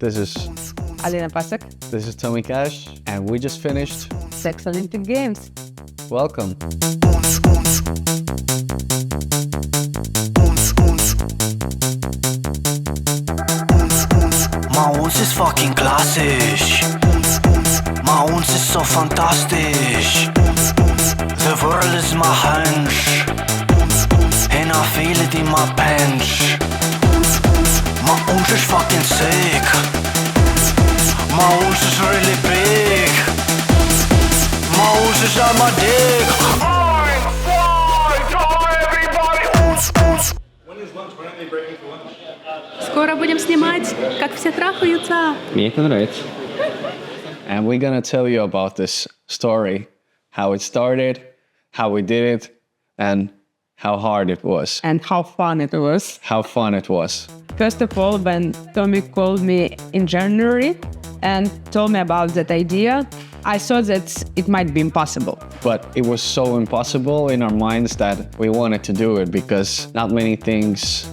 This is ALINA PASOK. this is Tommy Cash, and we just finished. Sex Olympic Games. Welcome. Uns ist fucking klassisch. Uns ist so fantastisch. The world is my hunch. And I feel it in my bench. Uns is fucking sick. Uns is really big. Uns is on my dick. I'm fine, everybody. When is lunch? When are they breaking for lunch? Скоро будем снимать, как все трахаются. Мне это нравится. And we're gonna tell you about this story, how it started, how we did it, and how hard it was, And how fun it was. how fun it was. First of all, when Tommy called me in January and told me about that idea, I thought that it might be impossible. But it was so impossible in our minds that we wanted to do it because not many things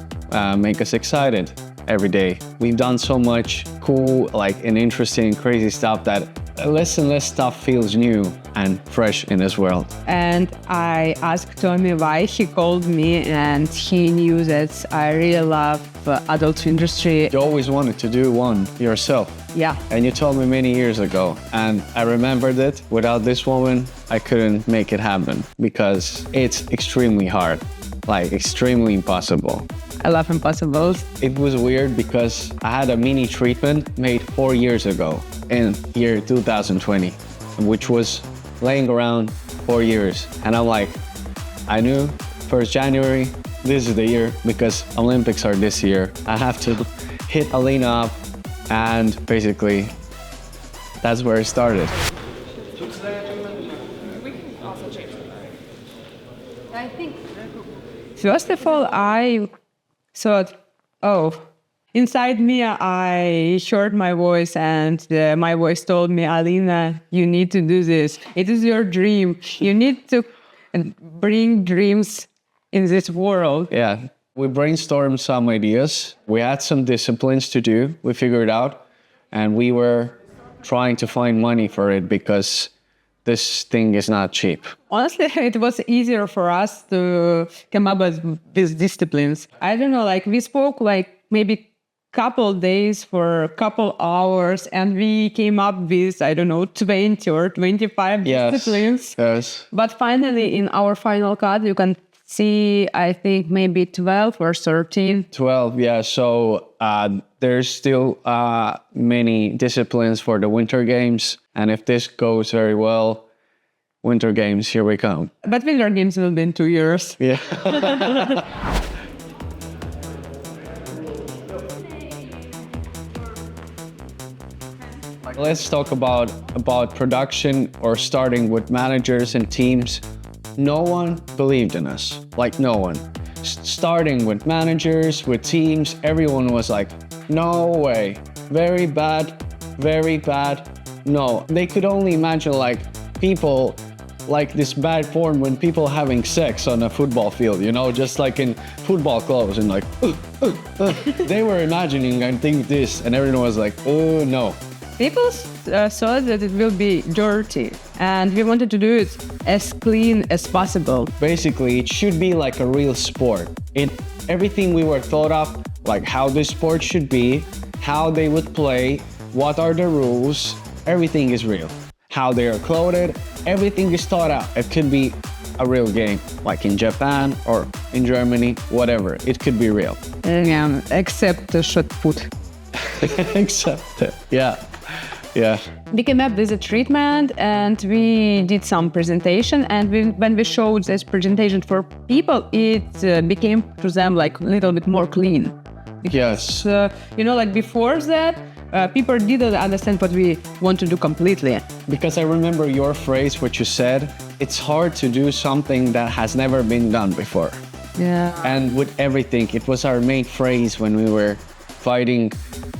make us excited every day. We've done so much cool, and interesting, crazy stuff that less and less stuff feels new and fresh in this world. And I asked Tommy why he called me, and he knew that I really love adult industry. You always wanted to do one yourself. Yeah. And you told me many years ago, and I remembered it. Without this woman, I couldn't make it happen because it's extremely hard, extremely impossible. I love impossibles. It was weird because I had a mini treatment made 4 years ago in year 2020, which was laying around 4 years. And I'm like, I knew 1st January, this is the year because Olympics are this year. I have to hit Alina up, and basically that's where it started. I think. First of all, I thought, inside me, I heard my voice, and my voice told me, Alina, you need to do this. It is your dream. You need to bring dreams in this world. Yeah, we brainstormed some ideas. We had some disciplines to do. We figured out, and we were trying to find money for it because this thing is not cheap. Honestly, it was easier for us to come up with these disciplines. I don't know, we spoke maybe couple days for a couple hours, and we came up with, 20 or 25 disciplines. Yes. But finally, in our final cut, you can see, I think, maybe 12 or 13. 12, yeah. So there's still many disciplines for the Winter Games. And if this goes very well, Winter Games, here we come. But Winter Games will be in 2 years. Yeah. Let's talk about production, or starting with managers and teams. No one believed in us, no one. Starting with managers, with teams, everyone was like, no way, very bad, no. They could only imagine people this bad form when people having sex on a football field, just in football clothes and they were imagining and think this, and everyone was like, oh no. People thought that it will be dirty, and we wanted to do it as clean as possible. Basically, it should be like a real sport. Everything we were thought of, how this sport should be, how they would play, what are the rules, everything is real. How they are clothed, everything is thought out. It could be a real game, in Japan or in Germany, whatever. It could be real. Except the shot put. Except it, yeah. Yeah. We came up with a treatment, and we did some presentation, and when we showed this presentation for people, it became to them a little bit more clean. Yes. Before that, people didn't understand what we want to do completely. Because I remember your phrase, what you said, it's hard to do something that has never been done before. Yeah. And with everything, it was our main phrase when we were fighting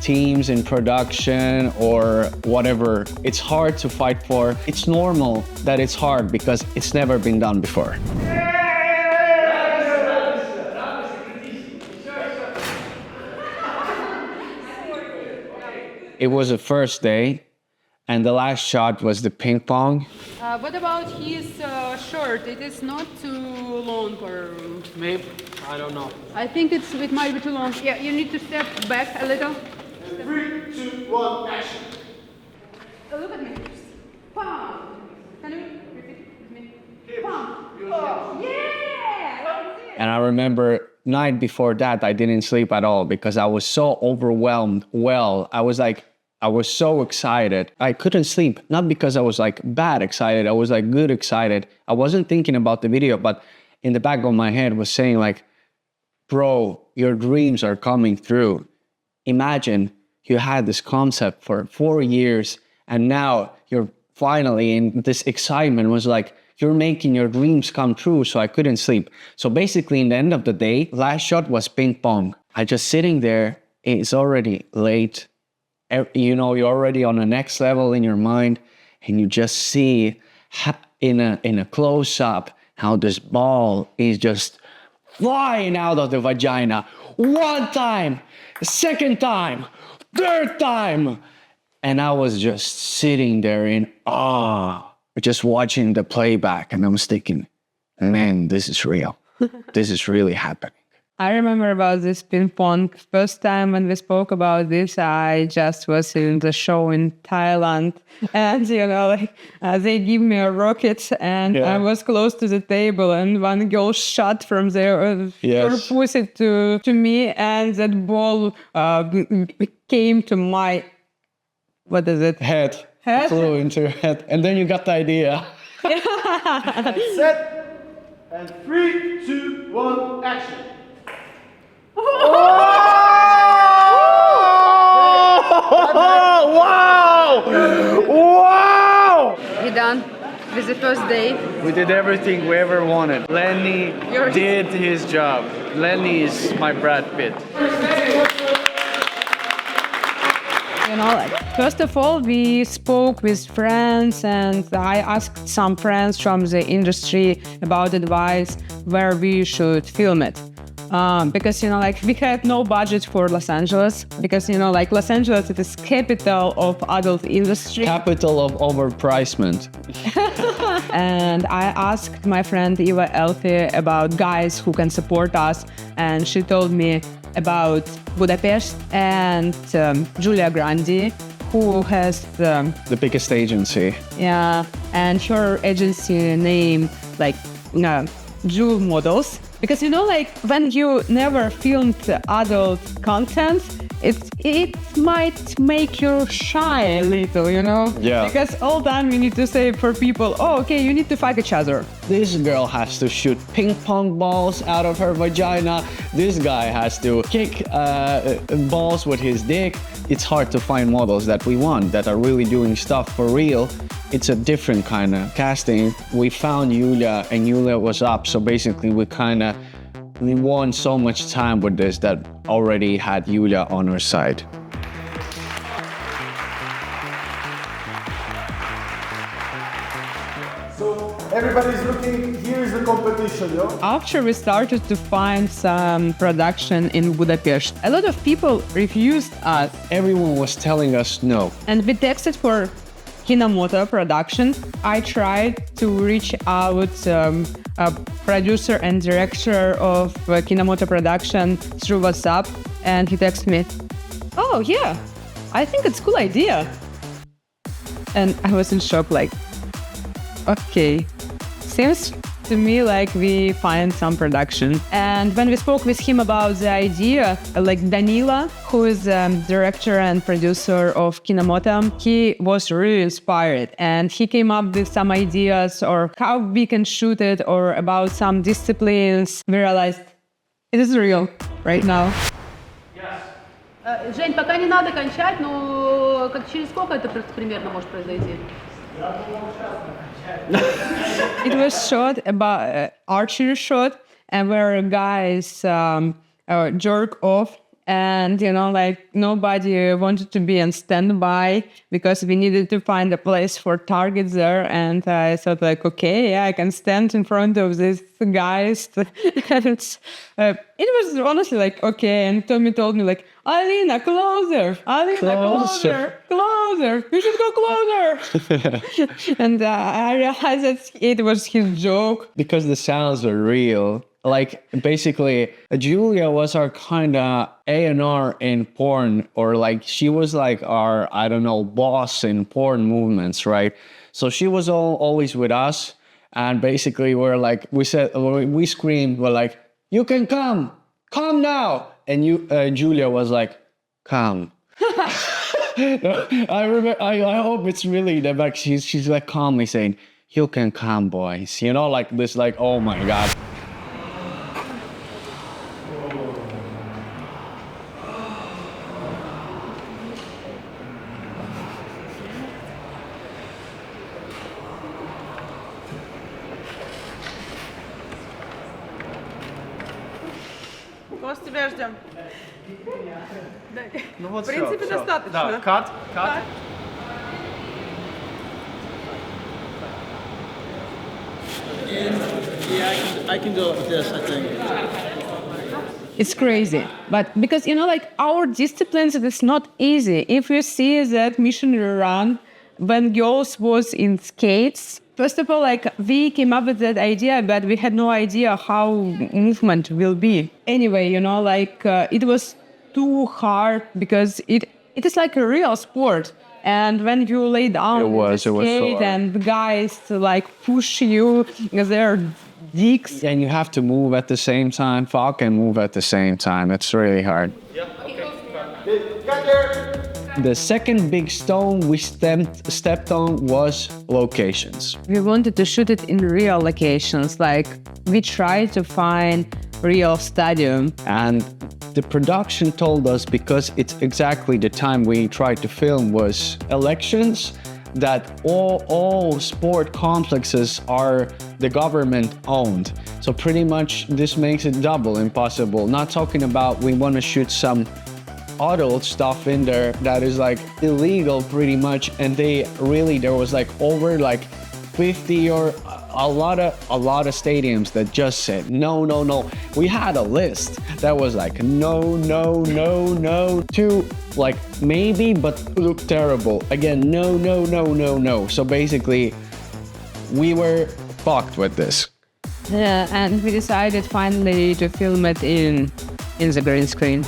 teams in production or whatever. It's hard to fight for. It's normal that it's hard because it's never been done before. It was the first day, and the last shot was the ping pong. What about his shirt? It is not too long, or Maybe, I don't know. I think it might be too long. Yeah, you need to step back a little. 3, 2, 1, action. Look at me. Pam. Can you repeat with me? Pam. Oh, yeah. And I remember night before that, I didn't sleep at all because I was so overwhelmed. I was so excited. I couldn't sleep, not because I was like bad excited. I was like good excited. I wasn't thinking about the video, but in the back of my head was saying like, bro, your dreams are coming through. Imagine you had this concept for 4 years and now you're finally in this excitement was like, you're making your dreams come true. So I couldn't sleep. So basically in the end of the day, last shot was ping pong. I just sitting there, it's already late. You know, you're already on the next level in your mind and you just see in a close-up how this ball is just flying out of the vagina. One time, second time, third time. And I was just sitting there in awe, just watching the playback. And I was thinking, man, this is real. This is really happening. I remember about this ping pong. First time when we spoke about this, I just was in the show in Thailand, and you know, like they give me a rocket, and I was close to the table, and one girl shot from there, or pushed it to me, and that ball came to my, what is it? Head. Flew into your head, and then you got the idea. Set. And 3, 2, 1, action. Wow! Wow! We done with the first date. We did everything we ever wanted. Lenny did his job. Lenny is my Brad Pitt. You know, like, first of all, we spoke with friends, and I asked some friends from the industry about advice where we should film it. Because, you know, like we had no budget for Los Angeles because, you know, like Los Angeles is capital of adult industry. Capital of overpricement. And I asked my friend Eva Elfi about guys who can support us. And she told me about Budapest and Julia Grandi, who has the biggest agency. Yeah, and her agency name like JULMODELS. Because, you know, like when you never filmed adult content, it might make you shy a little, you know? Yeah. Because all time you need to say for people, oh, okay, you need to fuck each other. This girl has to shoot ping pong balls out of her vagina. This guy has to kick balls with his dick. It's hard to find models that we want, that are really doing stuff for real. It's a different kind of casting. We found Julia, and Julia was up. So basically we won so much time with this that already had Julia on our side. So everybody's looking, here's the competition, yo. After we started to find some production in Budapest, a lot of people refused us. Everyone was telling us no. And we texted for KINOMOTO production. I tried to reach out a producer and director of KINOMOTO production through WhatsApp, and he texted me, oh yeah, I think it's a cool idea. And I was in shock, like, okay, seems to me like we find some production. And when we spoke with him about the idea, like Danila, who is director and producer of KINOMOTO, he was really inspired, and he came up with some ideas or how we can shoot it or about some disciplines. We realized it is real right now. Жень, пока не надо кончать, но через сколько это примерно может произойти? It was shot about archery shot, and where guys jerk off And, like nobody wanted to be on standby because we needed to find a place for targets there. And I thought like, okay, yeah, I can stand in front of these guys. And it was honestly like, okay. And Tommy told me like, Alina, closer. Alina, closer. You should go closer. And I realized that it was his joke. Because the sounds are real. Like, basically, Julia was our kind of A&R in porn, or like, she was like our, I don't know, boss in porn movements, right? So she was always with us, and basically we're like, we screamed, we're like, you can come now. And Julia was like, come. I remember, I hope it's really that, like, she's like calmly saying, you can come, boys. Like this, like, oh my God. Костя, тебя ждем. Ну вот В принципе, всё. достаточно. Да, кат. Yeah, I can do this, I think. It's crazy. But because, like our disciplines, it's not easy. If you see that missionary run, when girls was in skates, first of all, like we came up with that idea, but we had no idea how movement will be. Anyway, it was too hard because it is like a real sport. And when you lay down It was so hard. and the guys like push you, because they're dicks. And you have to move at the same time. Falk can move at the same time. It's really hard. The second big stone we stepped on was locations. We wanted to shoot it in real locations. Like we tried to find real stadium. And the production told us, because it's exactly the time we tried to film was elections, that all sport complexes are the government owned. So pretty much this makes it double impossible. Not talking about we want to shoot some adult stuff in there that is like illegal pretty much, and there was like over like 50 or a lot of stadiums that just said no. We had a list that was like no to like maybe but look terrible, again no. So basically we were fucked with this. Yeah, and we decided finally to film it in the green screen.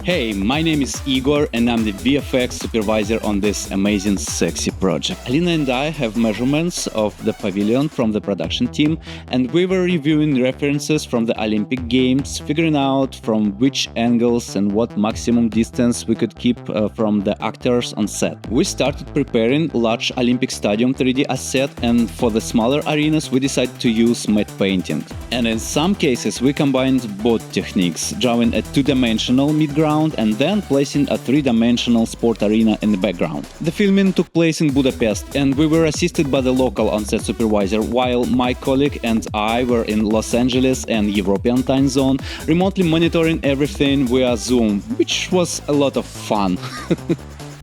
Hey, my name is Igor and I'm the VFX supervisor on this amazing sexy project. Alina and I have measurements of the pavilion from the production team, and we were reviewing references from the Olympic Games, figuring out from which angles and what maximum distance we could keep from the actors on set. We started preparing large Olympic stadium 3D asset, and for the smaller arenas we decided to use matte painting. And in some cases we combined both techniques, drawing a two-dimensional mid-ground and then placing a three-dimensional sport arena in the background. The filming took place in Budapest, and we were assisted by the local on-set supervisor, while my colleague and I were in Los Angeles and European time zone, remotely monitoring everything via Zoom, which was a lot of fun.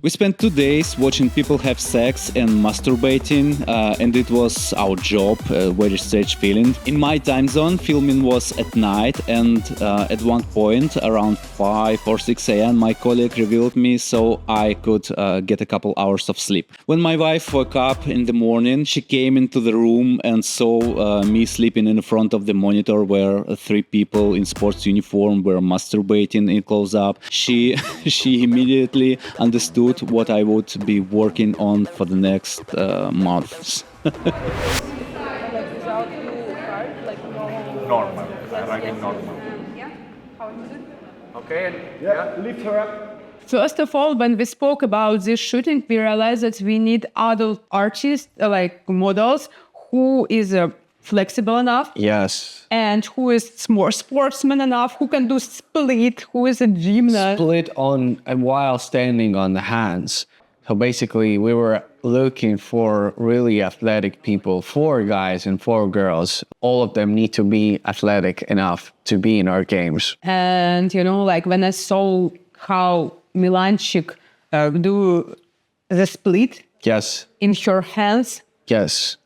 We spent 2 days watching people have sex and masturbating, and it was our job, a very strange feeling. In my time zone, filming was at night, and at one point, around 5 or 6 a.m., my colleague revealed me so I could get a couple hours of sleep. When my wife woke up in the morning, she came into the room and saw me sleeping in front of the monitor where 3 people in sports uniform were masturbating in close-up. She immediately understood what I would be working on for the next months. Normal. I writing normal. Yeah? How is it? Okay. Yeah, lift her up. First of all, when we spoke about this shooting, we realized that we need adult artists, like models, who is flexible enough. Yes. And who is more sportsman enough, who can do split, who is a gymnast. Split on while standing on the hands. So basically we were looking for really athletic people, 4 guys and 4 girls. All of them need to be athletic enough to be in our games. And, you know, like when I saw how Milanchik do the split Yes, in her hands, yes.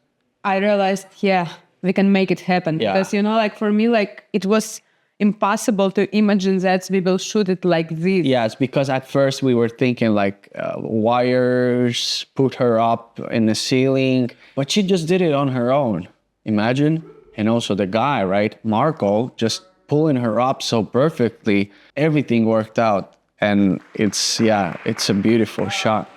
I realized, yeah, we can make it happen. Yeah. Because, you know, like for me, like it was impossible to imagine that we will shoot it like this. Yes, because at first we were thinking like wires, put her up in the ceiling, but she just did it on her own. Imagine. And also the guy, right? Marco, just pulling her up so perfectly. Everything worked out. And it's a beautiful shot.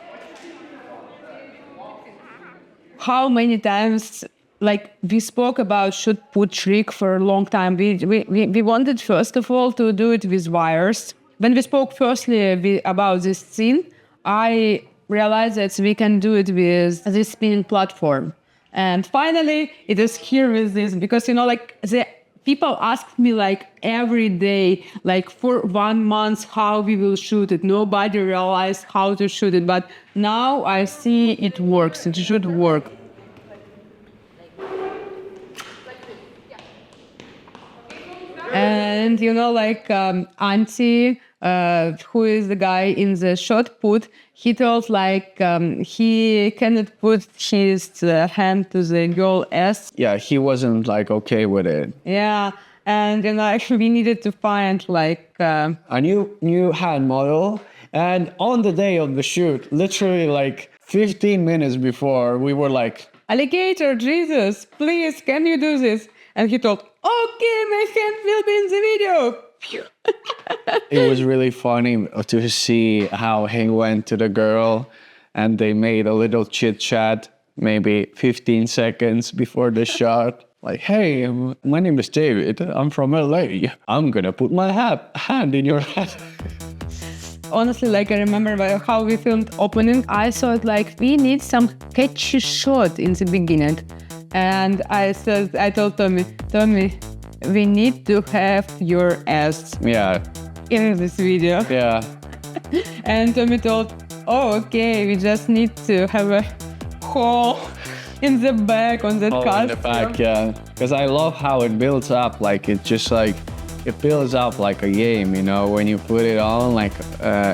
How many times, like we spoke about should put trick for a long time. We wanted first of all to do it with wires. When we spoke firstly about this scene, I realized that we can do it with this spinning platform. And finally, it is here with this, because, you know, like the people asked me like every day, like for 1 month, how we will shoot it. Nobody realized how to shoot it, but now I see it works. It should work. And, you know, like Antti, who is the guy in the shot put, he told like he cannot put his hand to the girl ass. Yeah, he wasn't like okay with it. Yeah, and, you know, actually we needed to find like A new hand model. And on the day of the shoot, literally like 15 minutes before, we were like, alligator, Jesus, please, can you do this? And he told, okay, my hand will be in the video. it was really funny to see how he went to the girl and they made a little chit chat, maybe 15 seconds before the shot. Like, hey, my name is David. I'm from LA. I'm gonna put my hand in your hand. Honestly, like I remember how we filmed opening, I thought like we need some catchy shot in the beginning. And I told Tommy, we need to have your ass in this video. Yeah. And Tommy told, oh, okay, we just need to have a hole in the back on that costume. In the back, yeah. Because I love how it builds up. Like, it just like, it builds up like a game, you know, when you put it on, like,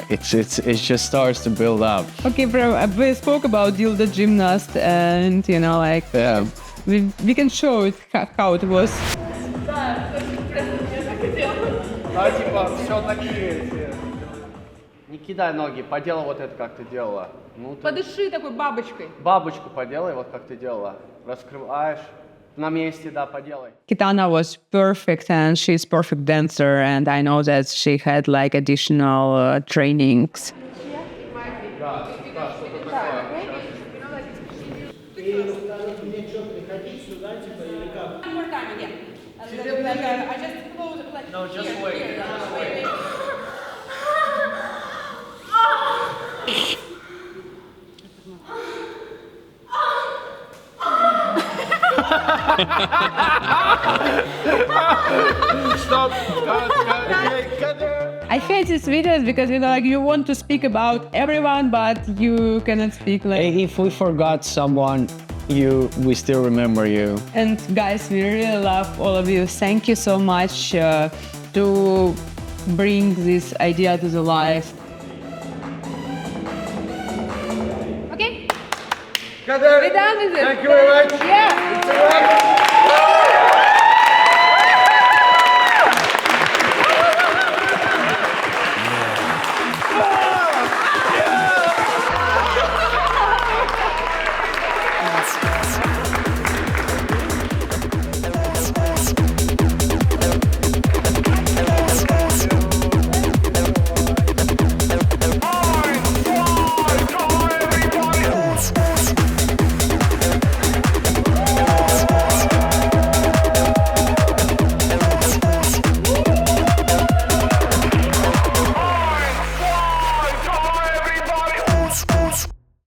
it just starts to build up. Okay, bro, we spoke about Dildo Gymnast and, you know, like, Yeah. we can show it how it was. Да, типа, все такие. Не кидай ноги, поделай вот это, как ты делала. Ну, ты Подыши такой бабочкой. бабочку поделай, вот как ты делала. Раскрываешь. На месте, да, поделай. Kitana was perfect and she's perfect dancer, and I know that she had like additional trainings. No, just wait. Stop. I hate these videos because, you know, like you want to speak about everyone, but you cannot speak like. Hey, if we forgot someone, we still remember you. And guys, we really love all of you. Thank you so much to bring this idea to the life. Okay? We're done with it. Thank you very much. Yeah. It's a wrap.